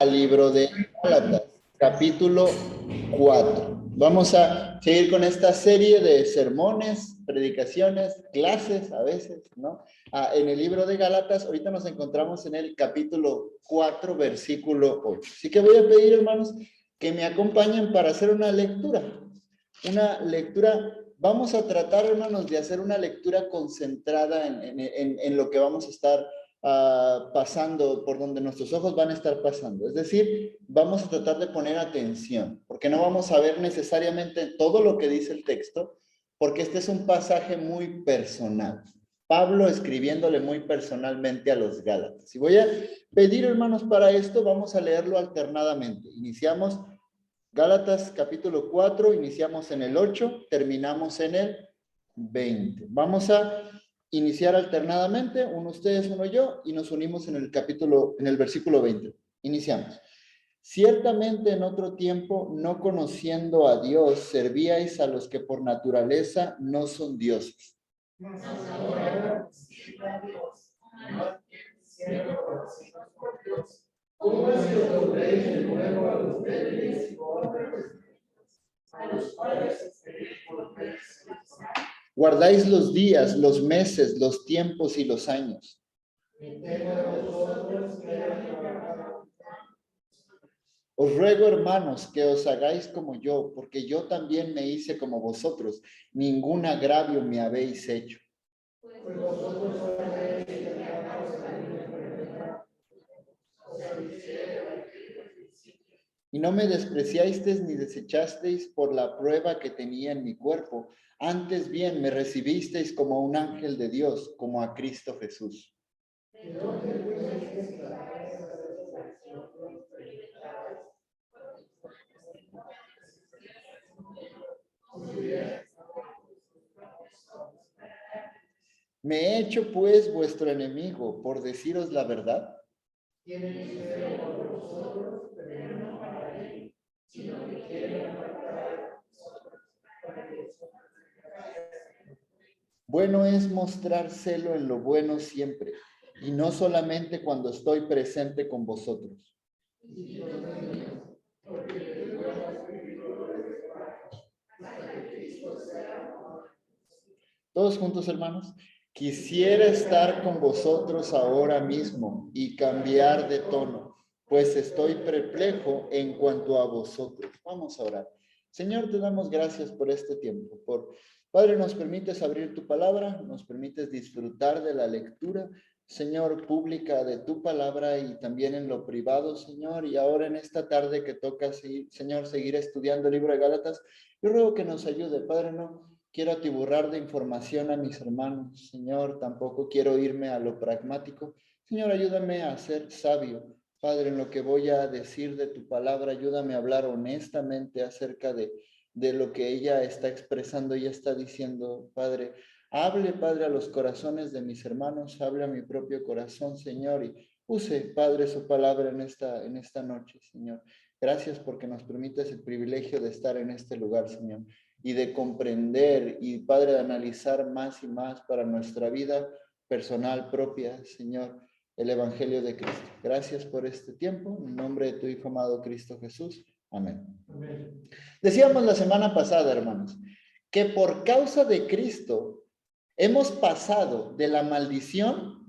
al libro de Gálatas, capítulo 4. Vamos a seguir con esta serie de sermones, predicaciones, clases a veces, ¿no? En el libro de Gálatas, ahorita nos encontramos en el capítulo 4, versículo 8. Así que voy a pedir, hermanos, que me acompañen para hacer una lectura. Una lectura, vamos a tratar, hermanos, de hacer una lectura concentrada en lo que vamos a estar pasando, por donde nuestros ojos van a estar pasando. Es decir, vamos a tratar de poner atención, porque no vamos a ver necesariamente todo lo que dice el texto, porque este es un pasaje muy personal. Pablo escribiéndole muy personalmente a los Gálatas. Y voy a pedir, hermanos, para esto, vamos a leerlo alternadamente. Iniciamos Gálatas capítulo 4, iniciamos en el 8, terminamos en el 20. Vamos a iniciar alternadamente, uno ustedes, uno yo, y nos unimos en el versículo 20. Iniciamos. Ciertamente en otro tiempo, no conociendo a Dios, servíais a los que por naturaleza no son dioses. ¿Cómo es que os volvéis de nuevo a los débiles y pobres, a los cuales guardáis los días, los meses, los tiempos y los años? Os ruego, hermanos, que os hagáis como yo, porque yo también me hice como vosotros. Ningún agravio me habéis hecho. Pues vosotros y no me despreciasteis ni desechasteis por la prueba que tenía en mi cuerpo. Antes bien me recibisteis como un ángel de Dios, como a Cristo Jesús. ¿Me he hecho pues vuestro enemigo por deciros la verdad? Bueno es mostrar celo en lo bueno siempre, y no solamente cuando estoy presente con vosotros. Todos juntos, hermanos. Quisiera estar con vosotros ahora mismo y cambiar de tono, pues estoy perplejo en cuanto a vosotros. Vamos a orar. Señor, te damos gracias por este tiempo. Padre, nos permites abrir tu palabra, nos permites disfrutar de la lectura, Señor, pública de tu palabra y también en lo privado, Señor. Y ahora en esta tarde que toca, Señor, seguir estudiando el libro de Gálatas, yo ruego que nos ayude, Padre, no quiero atiborrar de información a mis hermanos, Señor, tampoco quiero irme a lo pragmático. Señor, ayúdame a ser sabio, Padre, en lo que voy a decir de tu palabra, ayúdame a hablar honestamente acerca de lo que ella está expresando, ella está diciendo, Padre. Hable, Padre, a los corazones de mis hermanos, hable a mi propio corazón, Señor, y use, Padre, su palabra en esta noche, Señor. Gracias porque nos permites el privilegio de estar en este lugar, Señor, y de comprender y, Padre, de analizar más y más para nuestra vida personal propia, Señor, el Evangelio de Cristo. Gracias por este tiempo, en nombre de tu Hijo amado Cristo Jesús. Amén. Amén. Decíamos la semana pasada, hermanos, que por causa de Cristo hemos pasado de la maldición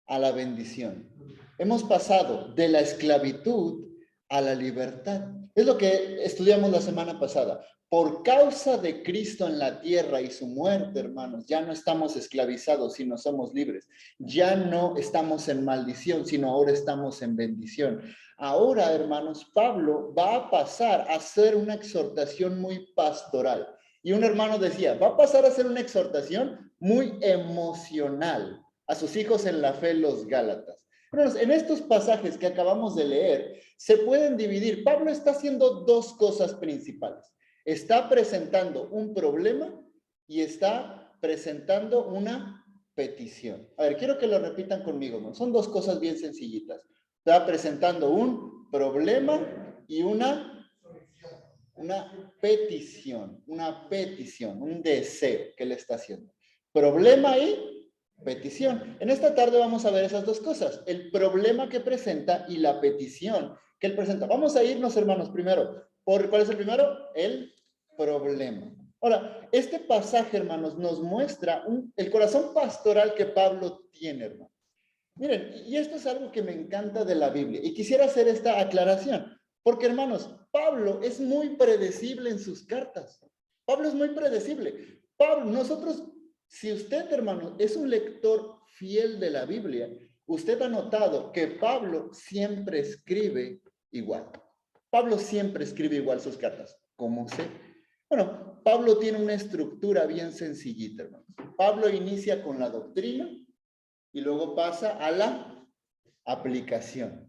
a la bendición. Hemos pasado de la esclavitud a la libertad. Es lo que estudiamos la semana pasada. Por causa de Cristo en la tierra y su muerte, hermanos, ya no estamos esclavizados, sino somos libres. Ya no estamos en maldición, sino ahora estamos en bendición. Ahora, hermanos, Pablo va a pasar a hacer una exhortación muy pastoral. Y un hermano decía, va a pasar a hacer una exhortación muy emocional a sus hijos en la fe, los Gálatas. Pero en estos pasajes que acabamos de leer, se pueden dividir. Pablo está haciendo dos cosas principales. Está presentando un problema y está presentando una petición. A ver, quiero que lo repitan conmigo, ¿no? Son dos cosas bien sencillitas. Está presentando un problema y una petición, un deseo que le está haciendo. Problema y petición. En esta tarde vamos a ver esas dos cosas, el problema que presenta y la petición que él presenta. Vamos a irnos, hermanos, primero. ¿Cuál es el primero? El problema. Ahora, este pasaje, hermanos, nos muestra el corazón pastoral que Pablo tiene, hermanos. Miren, y esto es algo que me encanta de la Biblia. Y quisiera hacer esta aclaración. Porque, hermanos, Pablo es muy predecible en sus cartas. Pablo es muy predecible. Pablo, nosotros, si usted, hermano, es un lector fiel de la Biblia, usted ha notado que Pablo siempre escribe igual. Pablo siempre escribe igual sus cartas. ¿Cómo sé? Bueno, Pablo tiene una estructura bien sencillita, hermanos. Pablo inicia con la doctrina y luego pasa a la aplicación.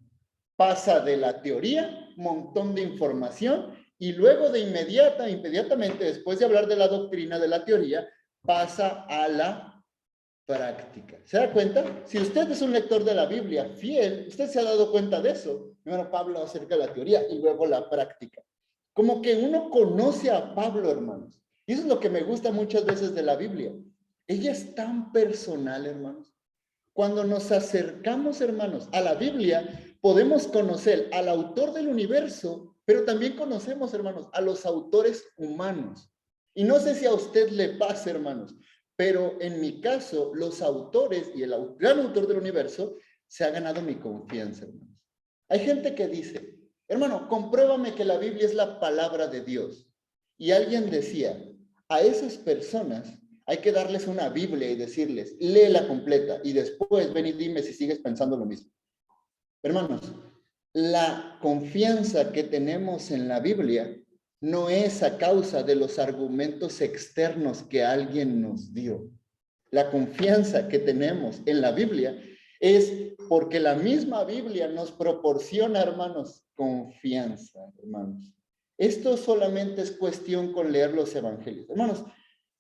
Pasa de la teoría, un montón de información, y luego de inmediatamente, después de hablar de la doctrina, de la teoría, pasa a la práctica. ¿Se da cuenta? Si usted es un lector de la Biblia fiel, usted se ha dado cuenta de eso. Primero Pablo acerca de la teoría y luego la práctica. Como que uno conoce a Pablo, hermanos. Y eso es lo que me gusta muchas veces de la Biblia. Ella es tan personal, hermanos. Cuando nos acercamos, hermanos, a la Biblia, podemos conocer al autor del universo, pero también conocemos, hermanos, a los autores humanos. Y no sé si a usted le pasa, hermanos, pero en mi caso, los autores y el gran autor del universo se ha ganado mi confianza, hermanos. Hay gente que dice, hermano, compruébame que la Biblia es la palabra de Dios. Y alguien decía, a esas personas hay que darles una Biblia y decirles, léela completa y después ven y dime si sigues pensando lo mismo. Hermanos, la confianza que tenemos en la Biblia no es a causa de los argumentos externos que alguien nos dio. La confianza que tenemos en la Biblia es porque la misma Biblia nos proporciona, hermanos, confianza, hermanos. Esto solamente es cuestión con leer los evangelios. Hermanos,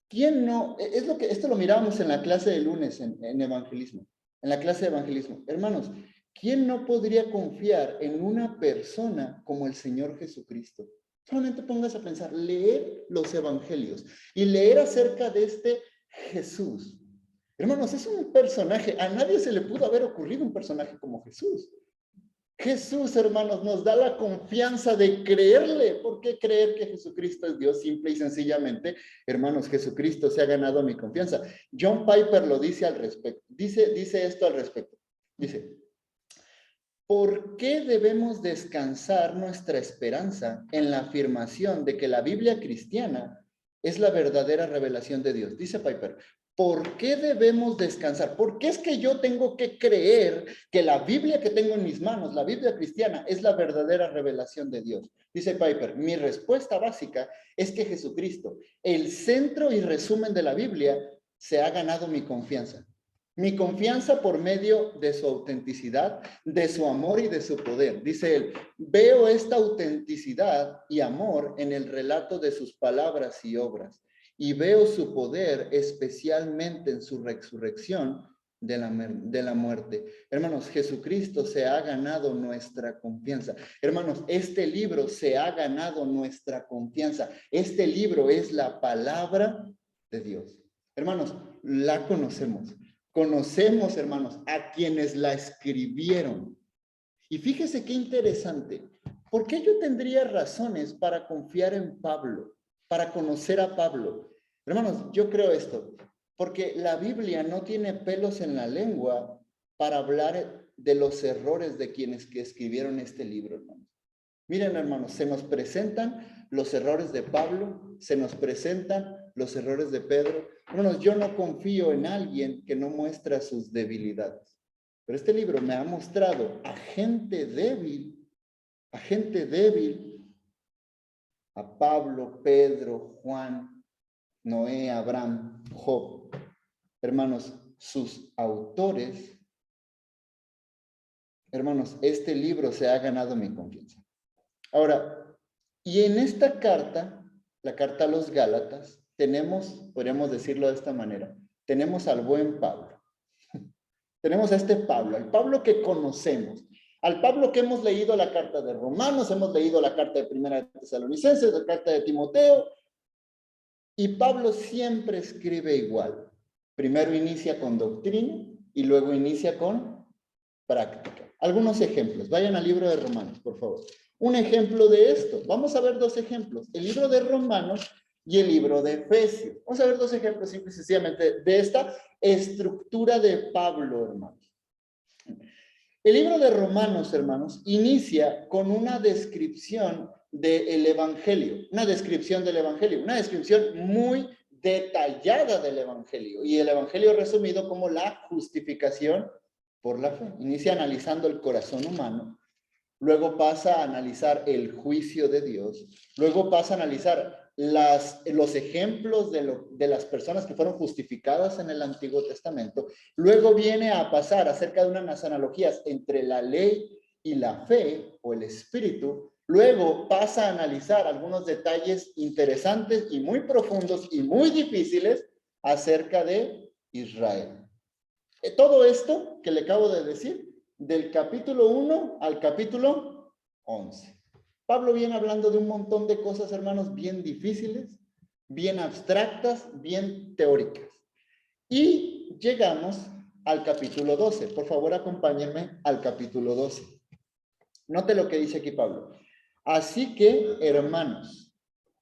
¿quién no? Esto lo mirábamos en la clase de lunes en evangelismo, en la clase de evangelismo. Hermanos, ¿quién no podría confiar en una persona como el Señor Jesucristo? Solamente póngase a pensar, leer los evangelios y leer acerca de este Jesús. Hermanos, es un personaje, a nadie se le pudo haber ocurrido un personaje como Jesús. Jesús, hermanos, nos da la confianza de creerle. ¿Por qué creer que Jesucristo es Dios? Simple y sencillamente, hermanos, Jesucristo se ha ganado mi confianza. John Piper lo dice al respecto. Dice esto al respecto. Dice, ¿por qué debemos descansar nuestra esperanza en la afirmación de que la Biblia cristiana es la verdadera revelación de Dios? Dice Piper, ¿por qué debemos descansar? ¿Por qué es que yo tengo que creer que la Biblia que tengo en mis manos, la Biblia cristiana, es la verdadera revelación de Dios? Dice Piper, mi respuesta básica es que Jesucristo, el centro y resumen de la Biblia, se ha ganado mi confianza. Mi confianza por medio de su autenticidad, de su amor y de su poder. Dice él, veo esta autenticidad y amor en el relato de sus palabras y obras. Y veo su poder especialmente en su resurrección de la muerte. Hermanos, Jesucristo se ha ganado nuestra confianza. Hermanos, este libro se ha ganado nuestra confianza. Este libro es la palabra de Dios. Hermanos, la conocemos. Conocemos, hermanos, a quienes la escribieron. Y fíjese qué interesante. ¿Por qué yo tendría razones para confiar en Pablo, para conocer a Pablo? Hermanos, yo creo esto, porque la Biblia no tiene pelos en la lengua para hablar de los errores de quienes que escribieron este libro, hermanos. Miren, hermanos, se nos presentan los errores de Pablo, se nos presentan los errores de Pedro. Hermanos, yo no confío en alguien que no muestra sus debilidades. Pero este libro me ha mostrado a gente débil, a Pablo, Pedro, Juan, Noé, Abraham, Job. Hermanos, sus autores, hermanos, este libro se ha ganado mi confianza. Ahora, y en esta carta, la carta a los Gálatas, tenemos, podríamos decirlo de esta manera, tenemos al buen Pablo. Tenemos a este Pablo, al Pablo que conocemos, al Pablo que hemos leído la carta de Romanos, hemos leído la carta de Primera de Tesalonicenses, la carta de Timoteo, y Pablo siempre escribe igual. Primero inicia con doctrina y luego inicia con práctica. Algunos ejemplos. Vayan al libro de Romanos, por favor. Un ejemplo de esto. Vamos a ver dos ejemplos. El libro de Romanos y el libro de Efesios. Vamos a ver dos ejemplos simple y sencillamente de esta estructura de Pablo, hermanos. El libro de Romanos, hermanos, inicia con una descripción del Evangelio, una descripción del Evangelio, una descripción muy detallada del Evangelio, y el Evangelio resumido como la justificación por la fe. Inicia analizando el corazón humano, luego pasa a analizar el juicio de Dios, luego pasa a analizar los ejemplos de las personas que fueron justificadas en el Antiguo Testamento, luego viene a pasar acerca de unas analogías entre la ley y la fe o el espíritu, luego pasa a analizar algunos detalles interesantes y muy profundos y muy difíciles acerca de Israel. Todo esto que le acabo de decir, del capítulo 1 al capítulo 11. Pablo viene hablando de un montón de cosas, hermanos, bien difíciles, bien abstractas, bien teóricas. Y llegamos al capítulo 12. Por favor, acompáñenme al capítulo 12. Note lo que dice aquí Pablo. Así que, hermanos,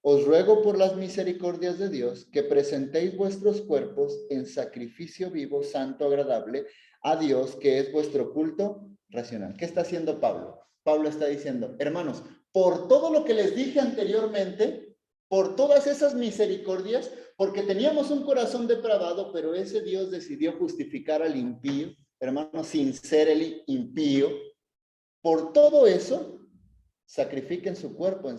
os ruego por las misericordias de Dios que presentéis vuestros cuerpos en sacrificio vivo, santo, agradable a Dios, que es vuestro culto racional. ¿Qué está haciendo Pablo? Pablo está diciendo, hermanos, por todo lo que les dije anteriormente, por todas esas misericordias, porque teníamos un corazón depravado, pero ese Dios decidió justificar al impío, hermanos, sin ser el impío. Por todo eso, sacrifiquen su cuerpo,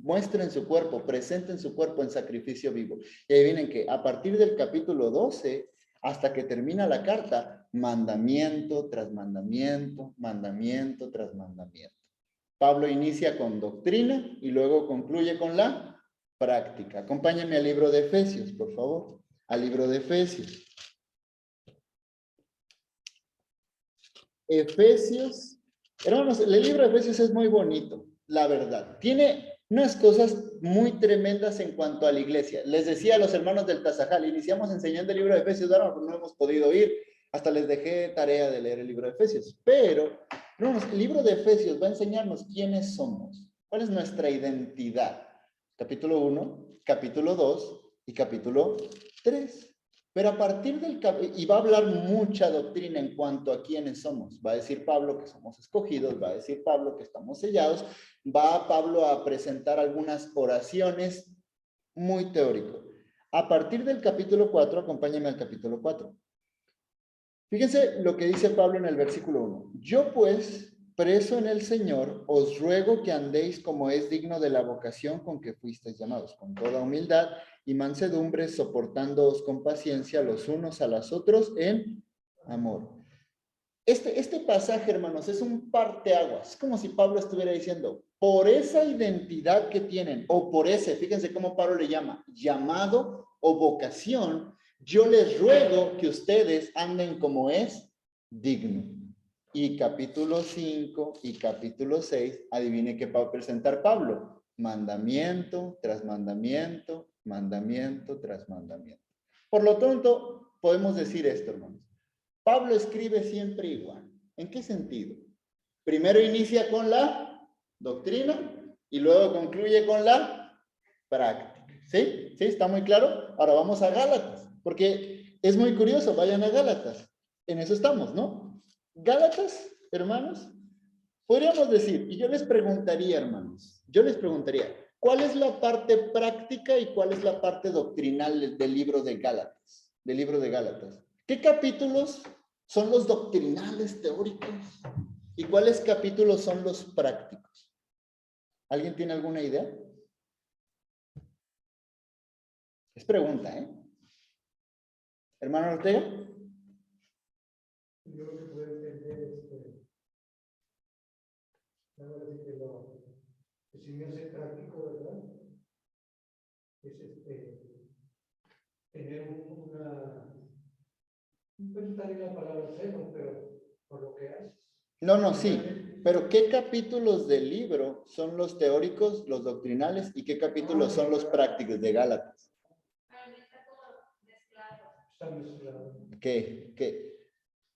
muestren su cuerpo, presenten su cuerpo en sacrificio vivo. Y ahí vienen que a partir del capítulo 12 hasta que termina la carta, mandamiento tras mandamiento, mandamiento tras mandamiento. Pablo inicia con doctrina y luego concluye con la práctica. Acompáñenme al libro de Efesios, por favor. Al libro de Efesios. Efesios. Hermanos, el libro de Efesios es muy bonito, la verdad. Tiene unas cosas muy tremendas en cuanto a la iglesia. Les decía a los hermanos del Tazajal, iniciamos enseñando el libro de Efesios, ahora no hemos podido ir, hasta les dejé tarea de leer el libro de Efesios. Pero, hermanos, el libro de Efesios va a enseñarnos quiénes somos, cuál es nuestra identidad. Capítulo 1, capítulo 2 y capítulo 3. Pero a partir del y va a hablar mucha doctrina en cuanto a quiénes somos. Va a decir Pablo que somos escogidos, va a decir Pablo que estamos sellados, va Pablo a presentar algunas oraciones muy teórico. A partir del capítulo 4, acompáñenme al capítulo 4. Fíjense lo que dice Pablo en el versículo 1. Yo pues, preso en el Señor, os ruego que andéis como es digno de la vocación con que fuisteis llamados, con toda humildad y mansedumbre, soportándoos con paciencia los unos a los otros en amor. Este pasaje, hermanos, es un parteaguas. Es como si Pablo estuviera diciendo, por esa identidad que tienen, o por ese, fíjense cómo Pablo le llama, llamado o vocación, yo les ruego que ustedes anden como es digno. Y capítulo 5 y capítulo 6, adivine qué va a presentar Pablo. Mandamiento tras mandamiento, mandamiento tras mandamiento. Por lo tanto, podemos decir esto, hermanos. Pablo escribe siempre igual. ¿En qué sentido? Primero inicia con la doctrina y luego concluye con la práctica. ¿Sí? ¿Sí? ¿Está muy claro? Ahora vamos a Gálatas, porque es muy curioso. Vayan a Gálatas. En eso estamos, ¿no? Gálatas, hermanos, podríamos decir, y yo les preguntaría, hermanos, ¿cuál es la parte práctica y cuál es la parte doctrinal del libro de Gálatas? Del libro de Gálatas. ¿Qué capítulos son los doctrinales teóricos? ¿Y cuáles capítulos son los prácticos? ¿Alguien tiene alguna idea? Es pregunta, ¿eh? Hermano Ortega. Yo lo que puedo entender es que, si me hace práctico, ¿verdad? Es tener no puedo estar en la palabra cero, pero por lo que haces. No, sí. Pero ¿qué capítulos del libro son los teóricos, los doctrinales, y qué capítulos son los prácticos de Gálatas? Está mezclado. ¿Qué?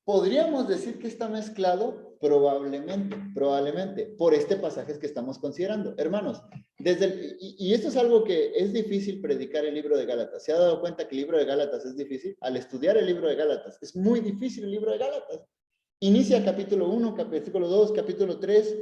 Podríamos decir que está mezclado probablemente, por este pasaje que estamos considerando. Hermanos, y esto es algo que es difícil predicar el libro de Gálatas. ¿Se ha dado cuenta que el libro de Gálatas es difícil? Al estudiar el libro de Gálatas, es muy difícil el libro de Gálatas. Inicia capítulo 1, capítulo 2, capítulo 3,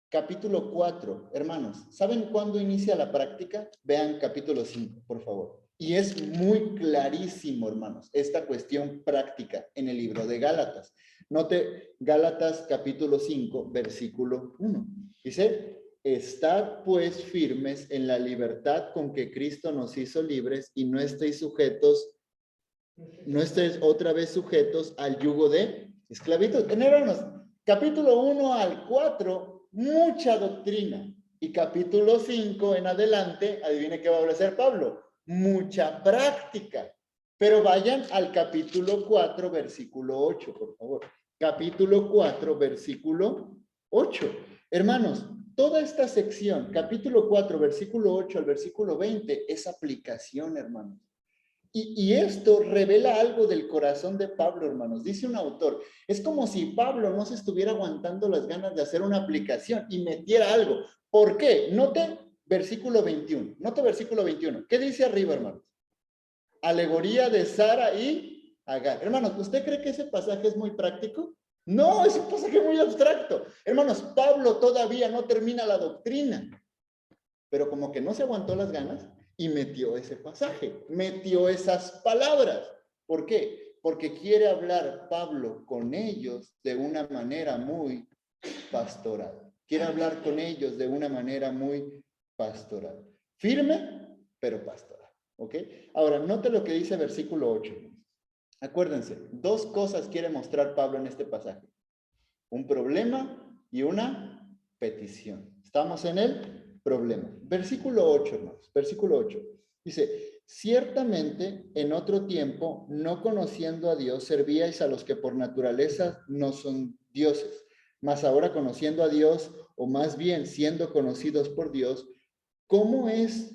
capítulo 4. Hermanos, ¿saben cuándo inicia la práctica? Vean capítulo 5, por favor. Y es muy clarísimo, hermanos, esta cuestión práctica en el libro de Gálatas. Note Gálatas capítulo 5, versículo 1. Dice, estad pues firmes en la libertad con que Cristo nos hizo libres y no estéis otra vez sujetos al yugo de esclavitud. Hermanos, capítulo 1 al 4, mucha doctrina. Y capítulo 5 en adelante, adivine qué va a hacer Pablo. Mucha práctica. Pero vayan al capítulo 4, versículo 8, por favor. Capítulo 4, versículo 8. Hermanos, toda esta sección, capítulo 4, versículo 8 al versículo 20, es aplicación, hermanos. Y esto revela algo del corazón de Pablo, hermanos. Dice un autor, es como si Pablo no se estuviera aguantando las ganas de hacer una aplicación y metiera algo. ¿Por qué? Note versículo 21. Note versículo 21. ¿Qué dice arriba, hermanos? Alegoría de Sara y Agar. Hermanos, ¿usted cree que ese pasaje es muy práctico? No, es un pasaje muy abstracto. Hermanos, Pablo todavía no termina la doctrina, pero como que no se aguantó las ganas y metió ese pasaje, metió esas palabras. ¿Por qué? Porque quiere hablar Pablo con ellos de una manera muy pastoral. Quiere hablar con ellos de una manera muy pastoral. Firme, pero pastoral. ¿Ok? Ahora, note lo que dice versículo 8. Acuérdense, dos cosas quiere mostrar Pablo en este pasaje. Un problema y una petición. Estamos en el problema. Versículo 8, hermanos. Versículo 8. Dice, ciertamente en otro tiempo, no conociendo a Dios, servíais a los que por naturaleza no son dioses. Mas ahora conociendo a Dios, o más bien siendo conocidos por Dios, ¿cómo es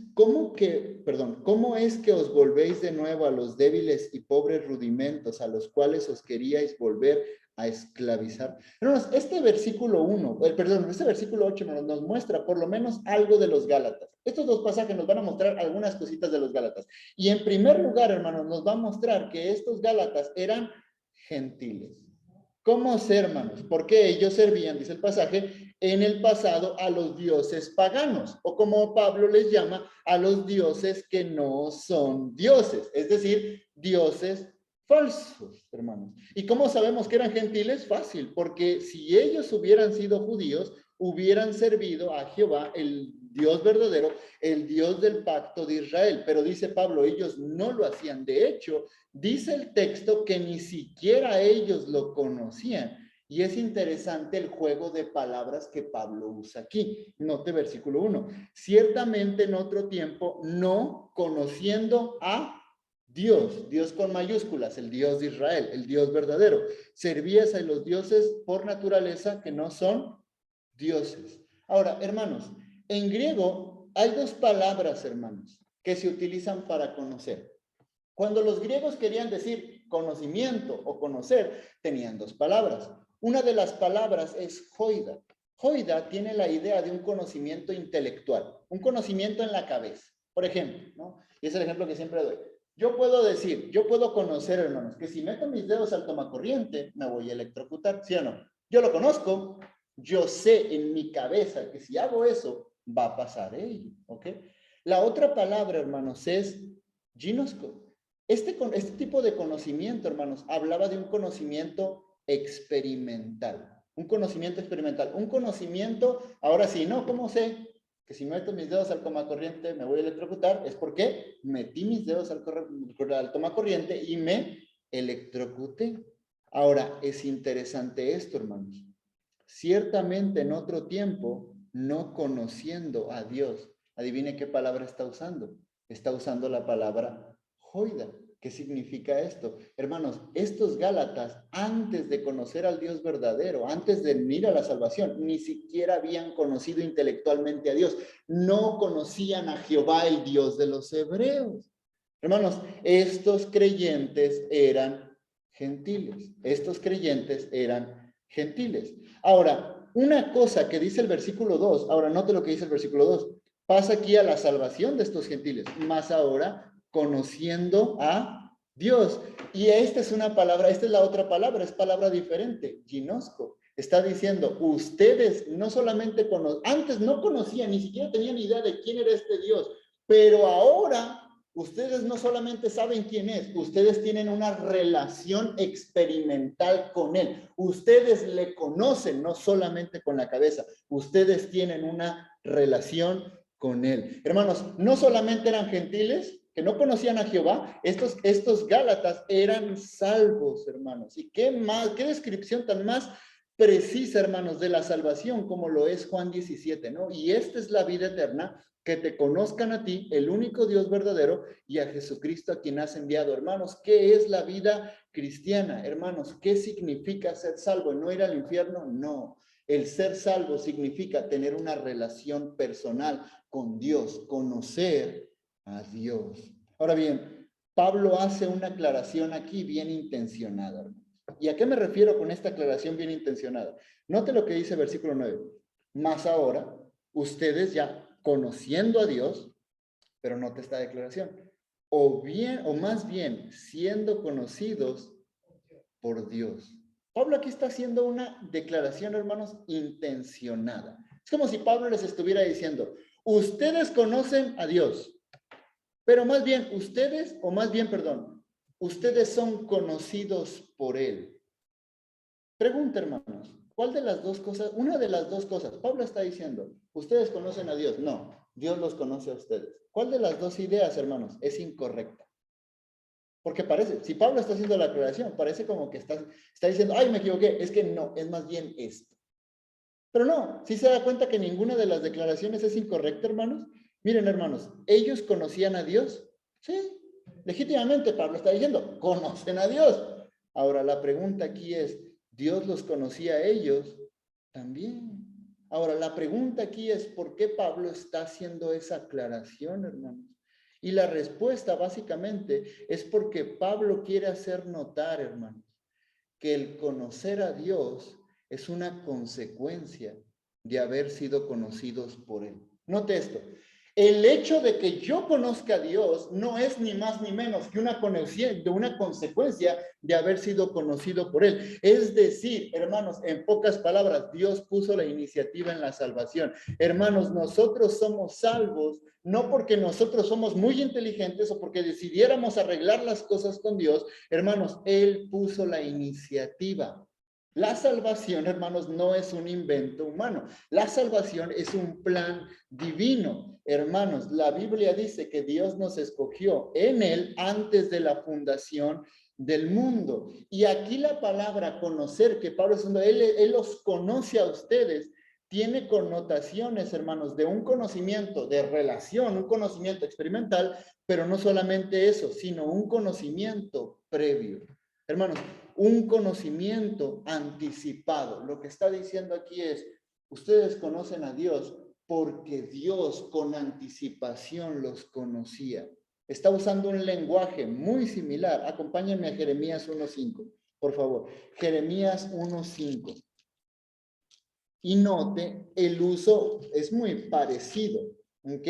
que os volvéis de nuevo a los débiles y pobres rudimentos a los cuales os queríais volver a esclavizar? Hermanos, este versículo 8 nos muestra por lo menos algo de los Gálatas. Estos dos pasajes nos van a mostrar algunas cositas de los Gálatas. Y en primer lugar, hermanos, nos va a mostrar que estos Gálatas eran gentiles. ¿Cómo ser, hermanos? Porque ellos servían, dice el pasaje, en el pasado a los dioses paganos, o como Pablo les llama, a los dioses que no son dioses, es decir, dioses falsos, hermanos. ¿Y cómo sabemos que eran gentiles? Fácil, porque si ellos hubieran sido judíos, hubieran servido a Jehová, el Dios verdadero, el Dios del pacto de Israel. Pero dice Pablo, ellos no lo hacían. De hecho, dice el texto que ni siquiera ellos lo conocían. Y es interesante el juego de palabras que Pablo usa aquí. Note versículo 1. Ciertamente en otro tiempo, no conociendo a Dios, Dios con mayúsculas, el Dios de Israel, el Dios verdadero. Servías a los dioses por naturaleza que no son dioses. Ahora, hermanos, en griego hay dos palabras, hermanos, que se utilizan para conocer. Cuando los griegos querían decir conocimiento o conocer, tenían dos palabras. Una de las palabras es joida. Joida tiene la idea de un conocimiento intelectual, un conocimiento en la cabeza. Por ejemplo, ¿no? Y es el ejemplo que siempre doy. Yo puedo conocer, hermanos, que si meto mis dedos al tomacorriente, me voy a electrocutar, ¿sí o no? Yo lo conozco, yo sé en mi cabeza que si hago eso, va a pasar ello, ¿ok? La otra palabra, hermanos, es ginosco. Este tipo de conocimiento, hermanos, hablaba de un conocimiento experimental. Un conocimiento experimental. Un conocimiento, ahora sí, ¿no? ¿Cómo sé que si meto mis dedos al tomacorriente me voy a electrocutar? Es porque metí mis dedos al tomacorriente y me electrocuté. Ahora, es interesante esto, hermanos. Ciertamente en otro tiempo, no conociendo a Dios, adivine qué palabra está usando. Está usando la palabra joida. ¿Qué significa esto? Hermanos, estos Gálatas, antes de conocer al Dios verdadero, antes de venir a la salvación, ni siquiera habían conocido intelectualmente a Dios. No conocían a Jehová, el Dios de los hebreos. Hermanos, estos creyentes eran gentiles. Estos creyentes eran gentiles. Ahora, una cosa que dice el versículo 2, ahora note lo que dice el versículo 2, pasa aquí a la salvación de estos gentiles, más ahora conociendo a Dios. Y esta es una palabra, esta es la otra palabra, es palabra diferente, ginosco. Está diciendo, ustedes no solamente antes no conocían, ni siquiera tenían idea de quién era este Dios, pero ahora ustedes no solamente saben quién es, ustedes tienen una relación experimental con él. Ustedes le conocen, no solamente con la cabeza, ustedes tienen una relación con él. Hermanos, no solamente eran gentiles, que no conocían a Jehová, estos Gálatas eran salvos, hermanos. Y qué descripción tan más precisa, hermanos, de la salvación como lo es Juan 17, ¿no? Y esta es la vida eterna, que te conozcan a ti, el único Dios verdadero, y a Jesucristo a quien has enviado. Hermanos, ¿qué es la vida cristiana? Hermanos, ¿qué significa ser salvo? ¿No ir al infierno? No. El ser salvo significa tener una relación personal con Dios, conocer a Dios. Ahora bien, Pablo hace una aclaración aquí bien intencionada, hermanos. ¿Y a qué me refiero con esta aclaración bien intencionada? Note lo que dice el versículo 9. Más ahora, ustedes ya conociendo a Dios, pero note esta declaración, o más bien siendo conocidos por Dios. Pablo aquí está haciendo una declaración, hermanos, intencionada. Es como si Pablo les estuviera diciendo, ustedes conocen a Dios, pero más bien ustedes son conocidos por Él. Pregunta, hermanos, ¿cuál de las dos cosas? Una de las dos cosas. Pablo está diciendo, ¿ustedes conocen a Dios? No, Dios los conoce a ustedes. ¿Cuál de las dos ideas, hermanos, es incorrecta? Porque parece, si Pablo está haciendo la aclaración, parece como que está diciendo, ay, me equivoqué. Es que no, es más bien esto. Pero no, si se da cuenta que ninguna de las declaraciones es incorrecta, hermanos. Miren, hermanos, ¿ellos conocían a Dios? Sí, legítimamente Pablo está diciendo, conocen a Dios. Ahora, la pregunta aquí es, ¿Dios los conocía a ellos? También. Ahora, la pregunta aquí es, ¿por qué Pablo está haciendo esa aclaración, hermanos? Y la respuesta básicamente es porque Pablo quiere hacer notar, hermanos, que el conocer a Dios es una consecuencia de haber sido conocidos por Él. Note esto. El hecho de que yo conozca a Dios no es ni más ni menos que una consecuencia de haber sido conocido por Él. Es decir, hermanos, en pocas palabras, Dios puso la iniciativa en la salvación. Hermanos, nosotros somos salvos no porque nosotros somos muy inteligentes o porque decidiéramos arreglar las cosas con Dios. Hermanos, Él puso la iniciativa. La salvación, hermanos, no es un invento humano. La salvación es un plan divino. Hermanos, la Biblia dice que Dios nos escogió en Él antes de la fundación del mundo. Y aquí la palabra conocer, que Pablo es él los conoce a ustedes, tiene connotaciones, hermanos, de un conocimiento de relación, un conocimiento experimental, pero no solamente eso, sino un conocimiento previo. Hermanos, un conocimiento anticipado. Lo que está diciendo aquí es, ustedes conocen a Dios porque Dios con anticipación los conocía. Está usando un lenguaje muy similar. Acompáñenme a Jeremías 1:5, por favor. Jeremías 1:5. Y note, el uso es muy parecido, ¿ok?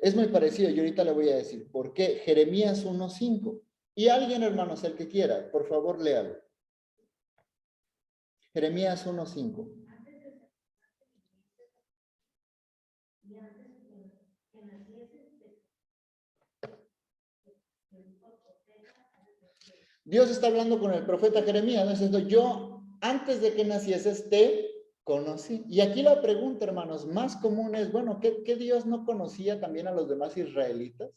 Es muy parecido, y ahorita le voy a decir por qué. Jeremías 1:5. Y alguien, hermanos, el que quiera, por favor, léalo. Jeremías 1:5. Dios está hablando con el profeta Jeremías, diciendo, yo antes de que nacieses te conocí. Y aquí la pregunta, hermanos, más común es, bueno, ¿qué Dios no conocía también a los demás israelitas?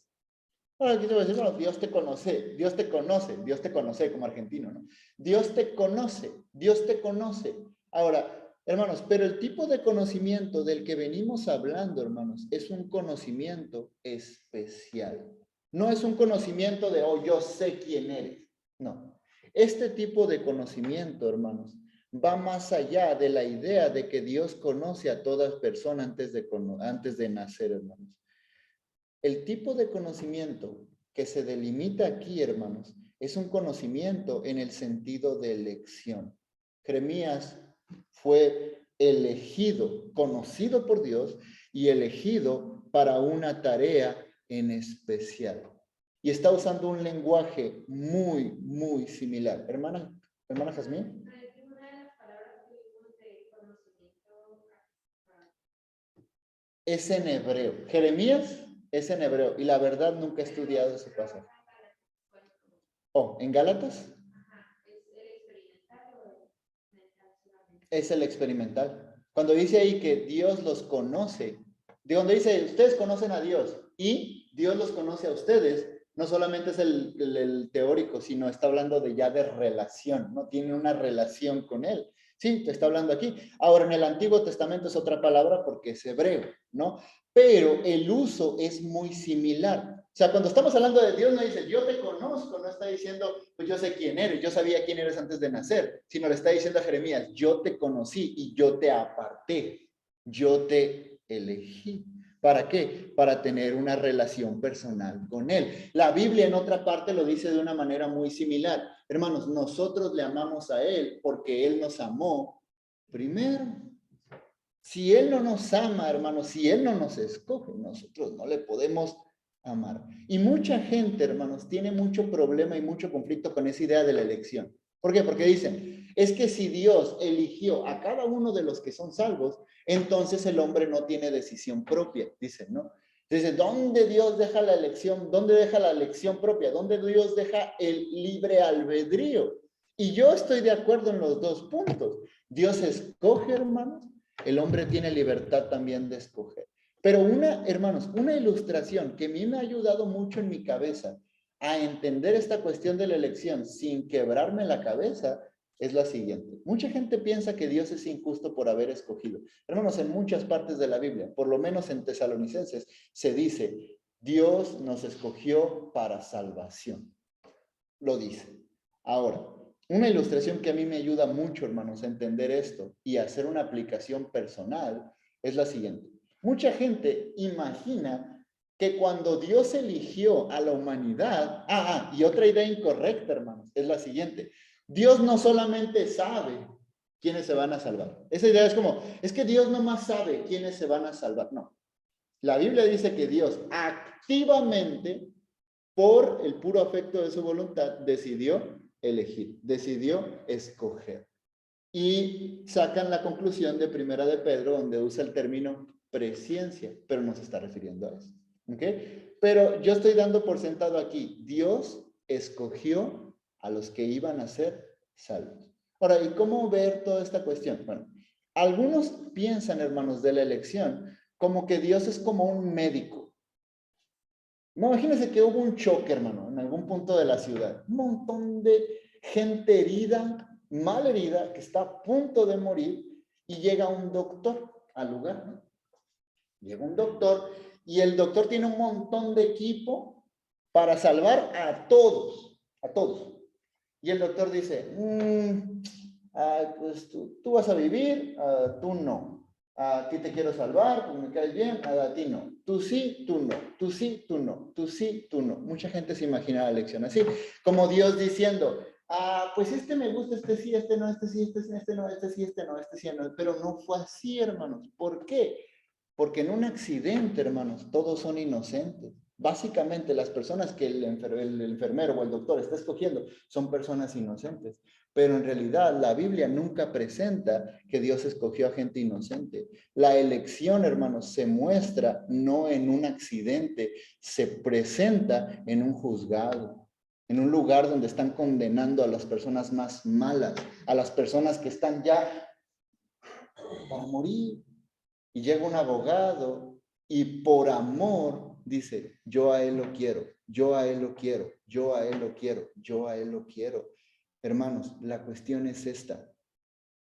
Bueno, aquí te voy a decir, bueno, Dios te conoce, Dios te conoce como argentino, ¿no? Dios te conoce, Dios te conoce. Ahora, hermanos, pero el tipo de conocimiento del que venimos hablando, hermanos, es un conocimiento especial. No es un conocimiento de, oh, yo sé quién eres. No. Este tipo de conocimiento, hermanos, va más allá de la idea de que Dios conoce a todas personas antes de nacer, hermanos. El tipo de conocimiento que se delimita aquí, hermanos, es un conocimiento en el sentido de elección. Jeremías fue elegido, conocido por Dios y elegido para una tarea en especial. Y está usando un lenguaje muy, muy similar. Hermana Jazmín. Es en hebreo. Jeremías es en hebreo. Y la verdad nunca he estudiado ese pasaje. Oh, ¿en Gálatas? Es el experimental. Cuando dice ahí que Dios los conoce, de donde dice, ustedes conocen a Dios y Dios los conoce a ustedes, no solamente es el teórico, sino está hablando de ya de relación, ¿no? Tiene una relación con Él. Sí, te está hablando aquí. Ahora, en el Antiguo Testamento es otra palabra porque es hebreo, ¿no? Pero el uso es muy similar. O sea, cuando estamos hablando de Dios, no dice, yo te conozco, no está diciendo, pues yo sé quién eres, yo sabía quién eres antes de nacer, sino le está diciendo a Jeremías, yo te conocí y yo te aparté, yo te elegí. ¿Para qué? Para tener una relación personal con Él. La Biblia en otra parte lo dice de una manera muy similar. Hermanos, nosotros le amamos a Él porque Él nos amó primero. Si Él no nos ama, hermanos, si Él no nos escoge, nosotros no le podemos amar. Y mucha gente, hermanos, tiene mucho problema y mucho conflicto con esa idea de la elección. ¿Por qué? Porque dicen, es que si Dios eligió a cada uno de los que son salvos, entonces el hombre no tiene decisión propia, dicen, ¿no? Entonces, ¿dónde Dios deja la elección? ¿Dónde deja la elección propia? ¿Dónde Dios deja el libre albedrío? Y yo estoy de acuerdo en los dos puntos. Dios escoge, hermanos. El hombre tiene libertad también de escoger. Pero hermanos, una ilustración que a mí me ha ayudado mucho en mi cabeza a entender esta cuestión de la elección sin quebrarme la cabeza es la siguiente. Mucha gente piensa que Dios es injusto por haber escogido. Hermanos, en muchas partes de la Biblia, por lo menos en Tesalonicenses, se dice, Dios nos escogió para salvación. Lo dice. Ahora, una ilustración que a mí me ayuda mucho, hermanos, a entender esto y a hacer una aplicación personal es la siguiente. Mucha gente imagina que cuando Dios eligió a la humanidad, y otra idea incorrecta, hermanos, es la siguiente. Dios no solamente sabe quiénes se van a salvar. Esa idea es como, es que Dios no más sabe quiénes se van a salvar. No. La Biblia dice que Dios activamente, por el puro afecto de su voluntad, decidió elegir, decidió escoger. Y sacan la conclusión de Primera de Pedro, donde usa el término presciencia, pero no se está refiriendo a eso. ¿Ok? Pero yo estoy dando por sentado aquí, Dios escogió a los que iban a ser salvos. Ahora, ¿y cómo ver toda esta cuestión? Bueno, algunos piensan, hermanos, de la elección como que Dios es como un médico. No, imagínense que hubo un choque, hermano, en algún punto de la ciudad. Un montón de gente herida, mal herida, que está a punto de morir, y llega un doctor al lugar, ¿no? Llega un doctor, y el doctor tiene un montón de equipo para salvar a todos, a todos. Y el doctor dice, pues tú vas a vivir, tú no. A ti te quiero salvar, pues me caes bien, a ti no. Tú sí, tú no. Tú sí, tú no. Tú sí, tú no. Mucha gente se imagina la lección así, como Dios diciendo, pues este me gusta, este sí, este no, este sí, este no, este sí, este no, este sí, no. Pero no fue así, hermanos. ¿Por qué? Porque en un accidente, hermanos, todos son inocentes. Básicamente, las personas que el enfermero o el doctor está escogiendo son personas inocentes. Pero en realidad la Biblia nunca presenta que Dios escogió a gente inocente. La elección, hermanos, se muestra no en un accidente, se presenta en un juzgado, en un lugar donde están condenando a las personas más malas, a las personas que están ya para morir. Y llega un abogado y por amor dice, yo a él lo quiero, yo a él lo quiero, yo a él lo quiero, yo a él lo quiero. Hermanos, la cuestión es esta.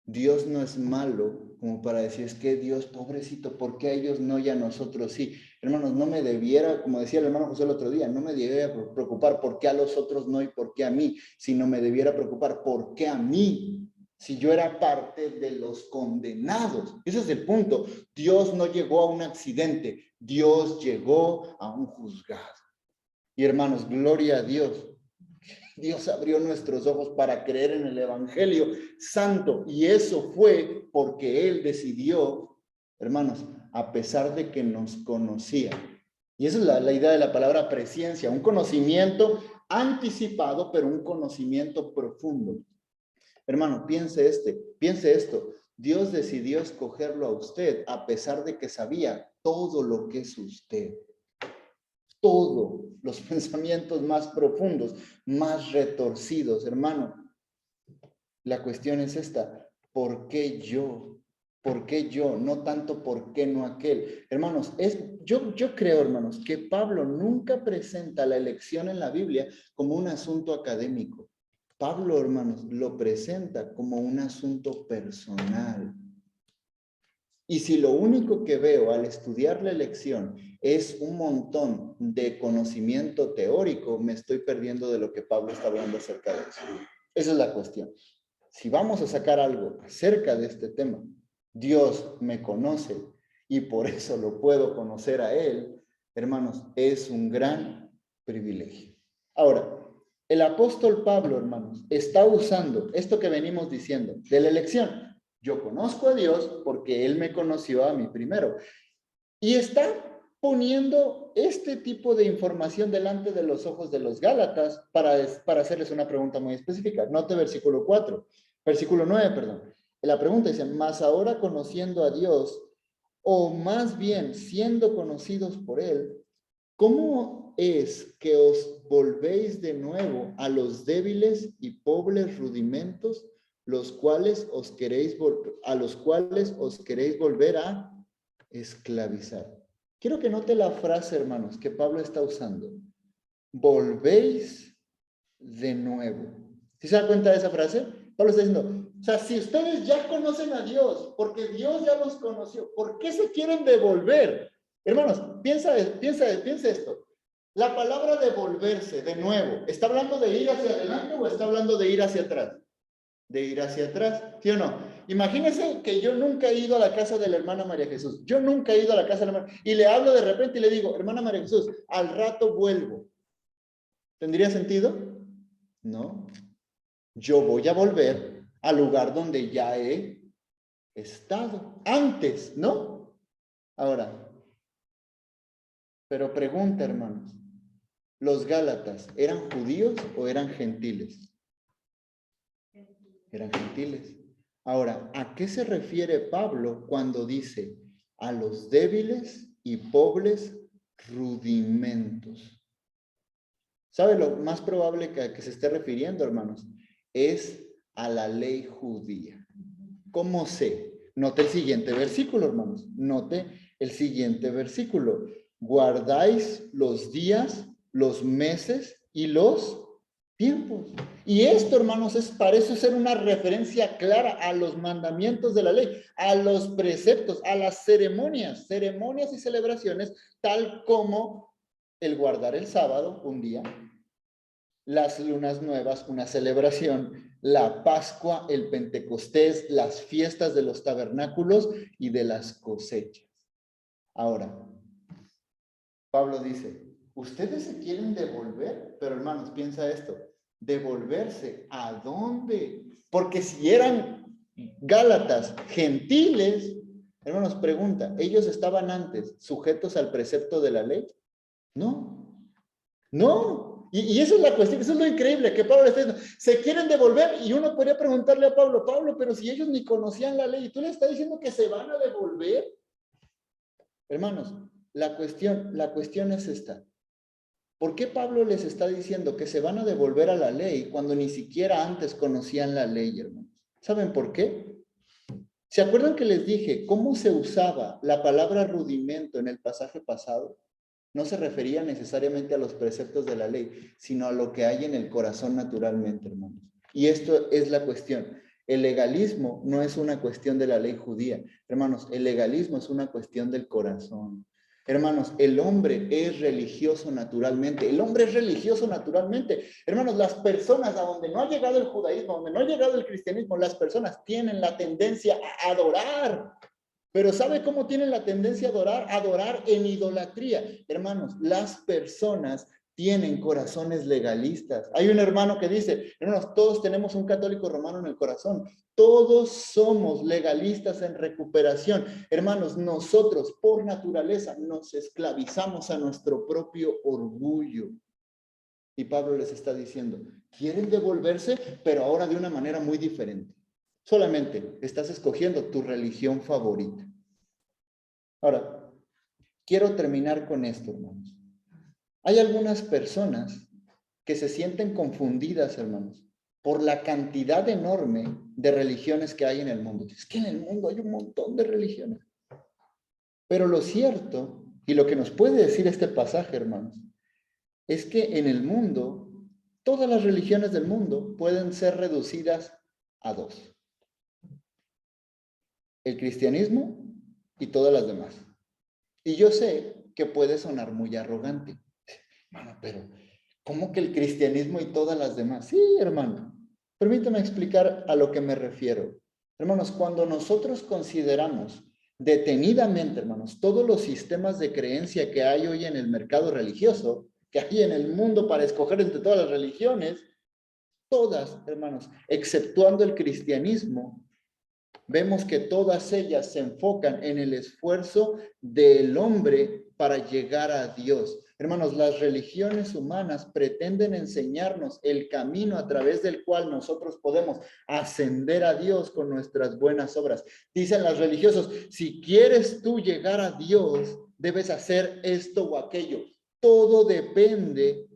Dios no es malo como para decir, es que Dios, pobrecito, ¿por qué a ellos no y a nosotros sí? Hermanos, no me debiera, como decía el hermano José el otro día, no me debiera preocupar por qué a los otros no y por qué a mí, sino me debiera preocupar por qué a mí, si yo era parte de los condenados. Ese es el punto. Dios no llegó a un accidente, Dios llegó a un juzgado. Y hermanos, gloria a Dios. Dios abrió nuestros ojos para creer en el Evangelio Santo y eso fue porque Él decidió, hermanos, a pesar de que nos conocía. Y esa es la idea de la palabra presciencia, un conocimiento anticipado, pero un conocimiento profundo. Hermano, piense esto. Dios decidió escogerlo a usted a pesar de que sabía todo lo que es usted. Todos los pensamientos más profundos, más retorcidos, hermano. La cuestión es esta: ¿por qué yo? ¿Por qué yo? No tanto por qué no aquel. Hermanos, yo creo, hermanos, que Pablo nunca presenta la elección en la Biblia como un asunto académico. Pablo, hermanos, lo presenta como un asunto personal. Y si lo único que veo al estudiar la elección es un montón de conocimiento teórico, me estoy perdiendo de lo que Pablo está hablando acerca de eso. Esa es la cuestión. Si vamos a sacar algo acerca de este tema, Dios me conoce y por eso lo puedo conocer a Él, hermanos, es un gran privilegio. Ahora, el apóstol Pablo, hermanos, está usando esto que venimos diciendo de la elección. Yo conozco a Dios porque Él me conoció a mí primero. Y está poniendo este tipo de información delante de los ojos de los Gálatas para hacerles una pregunta muy específica. Note versículo 9, perdón. La pregunta dice: mas ahora conociendo a Dios, o más bien siendo conocidos por Él, ¿cómo es que os volvéis de nuevo a los débiles y pobres rudimentos, a los cuales os queréis volver a esclavizar? Quiero que note la frase, hermanos, que Pablo está usando. Volvéis de nuevo. ¿Sí se da cuenta de esa frase? Pablo está diciendo, o sea, si ustedes ya conocen a Dios, porque Dios ya los conoció, ¿por qué se quieren devolver? Hermanos, piensa esto. La palabra devolverse de nuevo, ¿está hablando de ir hacia adelante o está hablando de ir hacia atrás? De ir hacia atrás, ¿sí o no? Imagínense que yo nunca he ido a la casa de la hermana María Jesús. Yo nunca he ido a la casa de la hermana. Y le hablo de repente y le digo: hermana María Jesús, al rato vuelvo. ¿Tendría sentido? No. Yo voy a volver al lugar donde ya he estado antes, ¿no? Ahora, pero pregunta, hermanos, ¿los Gálatas eran judíos o eran gentiles? Eran gentiles. Ahora, ¿a qué se refiere Pablo cuando dice a los débiles y pobres rudimentos? ¿Sabe lo más probable que se esté refiriendo, hermanos? Es a la ley judía. ¿Cómo sé? Note el siguiente versículo, hermanos. Note el siguiente versículo. Guardáis los días, los meses y los tiempos. Y esto, hermanos, parece ser una referencia clara a los mandamientos de la ley, a los preceptos, a las ceremonias y celebraciones, tal como el guardar el sábado, un día, las lunas nuevas, una celebración, la Pascua, el Pentecostés, las fiestas de los tabernáculos y de las cosechas. Ahora, Pablo dice, ustedes se quieren devolver, pero hermanos, piensa esto, ¿devolverse a dónde? Porque si eran Gálatas gentiles, hermanos, pregunta, ¿ellos estaban antes sujetos al precepto de la ley? No, no. Y esa es la cuestión, eso es lo increíble, que Pablo está diciendo, se quieren devolver, y uno podría preguntarle a Pablo, pero si ellos ni conocían la ley, ¿y tú le estás diciendo que se van a devolver? Hermanos, la cuestión es esta. ¿Por qué Pablo les está diciendo que se van a devolver a la ley cuando ni siquiera antes conocían la ley, hermanos? ¿Saben por qué? ¿Se acuerdan que les dije cómo se usaba la palabra rudimento en el pasaje pasado? No se refería necesariamente a los preceptos de la ley, sino a lo que hay en el corazón naturalmente, hermanos. Y esto es la cuestión. El legalismo no es una cuestión de la ley judía. Hermanos, el legalismo es una cuestión del corazón. Hermanos, el hombre es religioso naturalmente. El hombre es religioso naturalmente. Hermanos, las personas a donde no ha llegado el judaísmo, donde no ha llegado el cristianismo, las personas tienen la tendencia a adorar. Pero ¿sabe cómo tienen la tendencia a adorar? Adorar en idolatría. Hermanos, las personas tienen corazones legalistas. Hay un hermano que dice, hermanos, todos tenemos un católico romano en el corazón. Todos somos legalistas en recuperación. Hermanos, nosotros por naturaleza nos esclavizamos a nuestro propio orgullo. Y Pablo les está diciendo, quieren devolverse, pero ahora de una manera muy diferente. Solamente estás escogiendo tu religión favorita. Ahora, quiero terminar con esto, hermanos. Hay algunas personas que se sienten confundidas, hermanos, por la cantidad enorme de religiones que hay en el mundo. Es que en el mundo hay un montón de religiones. Pero lo cierto, y lo que nos puede decir este pasaje, hermanos, es que en el mundo, todas las religiones del mundo pueden ser reducidas a dos. El cristianismo y todas las demás. Y yo sé que puede sonar muy arrogante. Hermano, pero ¿cómo que el cristianismo y todas las demás? Sí, hermano. Permítame explicar a lo que me refiero. Hermanos, cuando nosotros consideramos detenidamente, hermanos, todos los sistemas de creencia que hay hoy en el mercado religioso, que hay en el mundo para escoger entre todas las religiones, todas, hermanos, exceptuando el cristianismo, vemos que todas ellas se enfocan en el esfuerzo del hombre para llegar a Dios. Hermanos, las religiones humanas pretenden enseñarnos el camino a través del cual nosotros podemos ascender a Dios con nuestras buenas obras. Dicen los religiosos, si quieres tú llegar a Dios, debes hacer esto o aquello. Todo depende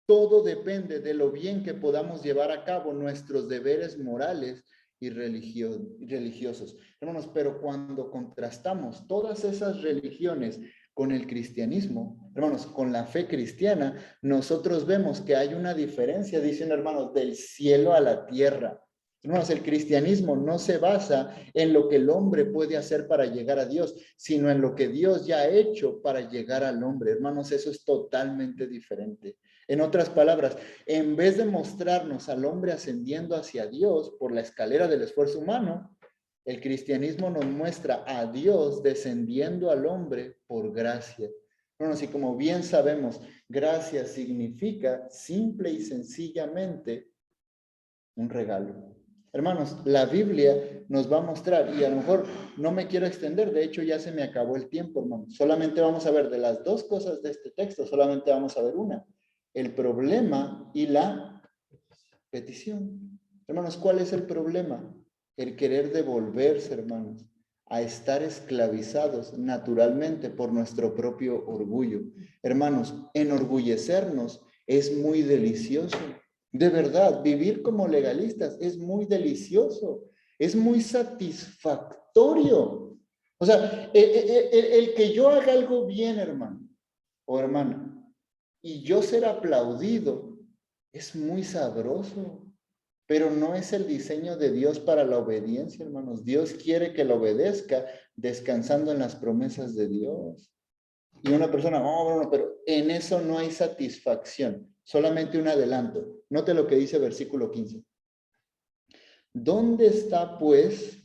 de lo bien que podamos llevar a cabo nuestros deberes morales y religiosos. Hermanos, pero cuando contrastamos todas esas religiones con el cristianismo, hermanos, con la fe cristiana, nosotros vemos que hay una diferencia, dicen hermanos, del cielo a la tierra. Hermanos, el cristianismo no se basa en lo que el hombre puede hacer para llegar a Dios, sino en lo que Dios ya ha hecho para llegar al hombre. Hermanos, eso es totalmente diferente. En otras palabras, en vez de mostrarnos al hombre ascendiendo hacia Dios por la escalera del esfuerzo humano, el cristianismo nos muestra a Dios descendiendo al hombre por gracia. Bueno, así como bien sabemos, gracia significa simple y sencillamente un regalo. Hermanos, la Biblia nos va a mostrar, y a lo mejor no me quiero extender, de hecho ya se me acabó el tiempo, hermanos. Solamente vamos a ver de las dos cosas de este texto, solamente vamos a ver una. El problema y la petición. Hermanos, ¿cuál es el problema? El querer devolverse, hermanos, a estar esclavizados naturalmente por nuestro propio orgullo. Hermanos, enorgullecernos es muy delicioso. De verdad, vivir como legalistas es muy delicioso, es muy satisfactorio. O sea, el que yo haga algo bien, hermano o hermana, y yo ser aplaudido es muy sabroso, pero no es el diseño de Dios para la obediencia, hermanos. Dios quiere que lo obedezca descansando en las promesas de Dios. Y una persona, no, bueno, pero en eso no hay satisfacción. Solamente un adelanto. Note lo que dice versículo 15. ¿Dónde pues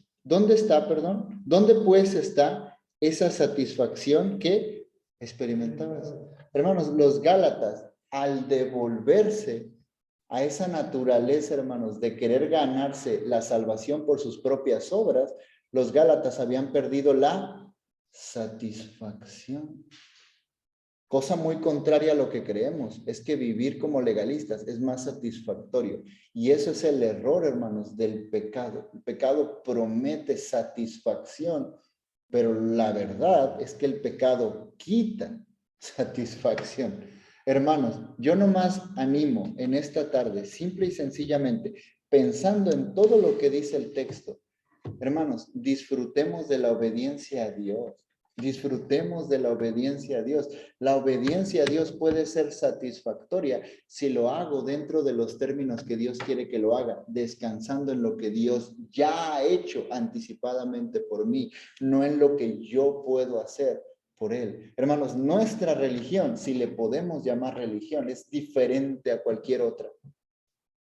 está esa satisfacción que experimentabas? Hermanos, los Gálatas, al devolverse a esa naturaleza, hermanos, de querer ganarse la salvación por sus propias obras, los Gálatas habían perdido la satisfacción. Cosa muy contraria a lo que creemos, es que vivir como legalistas es más satisfactorio. Y eso es el error, hermanos, del pecado. El pecado promete satisfacción, pero la verdad es que el pecado quita satisfacción. Hermanos, yo nomás animo en esta tarde, simple y sencillamente, pensando en todo lo que dice el texto. Hermanos, disfrutemos de la obediencia a Dios. Disfrutemos de la obediencia a Dios. La obediencia a Dios puede ser satisfactoria si lo hago dentro de los términos que Dios quiere que lo haga, descansando en lo que Dios ya ha hecho anticipadamente por mí, no en lo que yo puedo hacer por Él. Hermanos, nuestra religión, si le podemos llamar religión, es diferente a cualquier otra.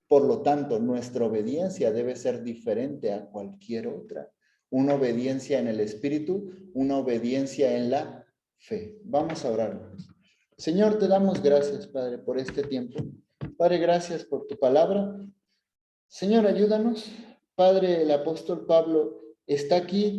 Por lo tanto, nuestra obediencia debe ser diferente a cualquier otra. Una obediencia en el espíritu, una obediencia en la fe. Vamos a orar. Señor, te damos gracias, Padre, por este tiempo. Padre, gracias por tu palabra. Señor, ayúdanos. Padre, el apóstol Pablo está aquí